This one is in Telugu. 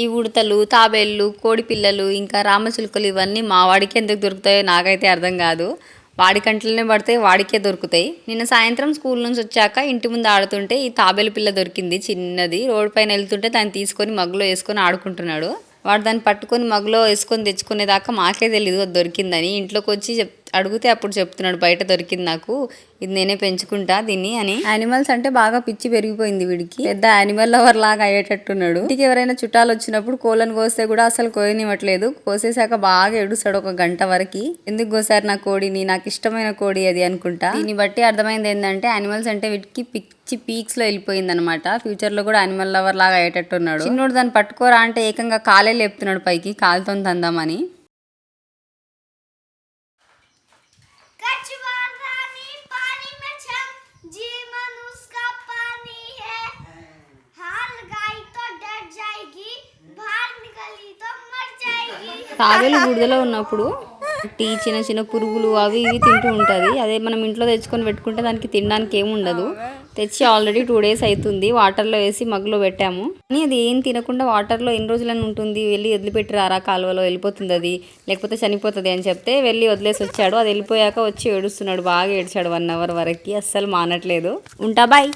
ఈ ఉడతలు, తాబేళ్ళు, కోడి పిల్లలు ఇంకా రామచిలుకలు ఇవన్నీ మా వాడికి ఎందుకు దొరుకుతాయో నాకైతే అర్థం కాదు. వాడి కంట్లోనే పడితే వాడికే దొరుకుతాయి. నిన్న సాయంత్రం స్కూల్ నుంచి వచ్చాక ఇంటి ముందు ఆడుతుంటే ఈ తాబేలు పిల్ల దొరికింది చిన్నది. రోడ్ పైన వెళ్తుంటే దాన్ని తీసుకొని మగ్గులో వేసుకొని ఆడుకుంటున్నాడు. వాడు దాన్ని పట్టుకొని మగ్గులో వేసుకొని తెచ్చుకునేదాకా మాకే తెలియదు అది దొరికిందని. ఇంట్లోకి వచ్చి అడిగితే అప్పుడు చెప్తున్నాడు బయట దొరికింది నాకు, ఇది నేనే పెంచుకుంటా దీన్ని అని. యానిమల్స్ అంటే బాగా పిచ్చి పెరిగిపోయింది వీడికి. పెద్ద యానిమల్ లవర్ లాగా అయ్యేటట్టున్నాడు. ఇంటికి ఎవరైనా చుట్టాలు వచ్చినప్పుడు కోళ్ళను కోస్తే కూడా అసలు కోయనివ్వట్లేదు. కోసేసాక బాగా ఏడుస్తాడు ఒక గంట వరకు. ఎందుకు కోసారు నా కోడిని, నాకు ఇష్టమైన కోడి అది అనుకుంటా. దీన్ని బట్టి అర్థమైంది ఏంటంటే యానిమల్స్ అంటే వీటికి పిచ్చి పీక్స్ లో వెళ్ళిపోయింది అనమాట. ఫ్యూచర్ లో కూడా యానిమల్ లవర్ లాగా అయ్యేటట్టున్నాడు. చిన్నోడు దాన్ని పట్టుకోరా అంటే ఏకంగా కాలే లేపుతున్నాడు పైకి, కాలుతో తందామని. తాబేలు బురదలో ఉన్నప్పుడు చిన్న చిన్న పురుగులు అవి ఇవి తింటూ ఉంటుంది. అదే మనం ఇంట్లో తెచ్చుకొని పెట్టుకుంటే దానికి తినడానికి ఏముండదు. తెచ్చి ఆల్రెడీ 2 days అవుతుంది. వాటర్లో వేసి మగ్గులో పెట్టాము. కానీ అది ఏం తినకుండా వాటర్లో ఎన్ని రోజులని ఉంటుంది. వెళ్ళి వదిలిపెట్టి రారా, కాలువలో వెళ్ళిపోతుంది అది, లేకపోతే చనిపోతుంది అని చెప్తే వెళ్ళి వదిలేసి వచ్చాడు. అది వెళ్ళిపోయాక వచ్చి ఏడుస్తున్నాడు, బాగా ఏడ్చాడు 1 hour వరకు. అస్సలు మానట్లేదు. ఉంటా, బాయ్.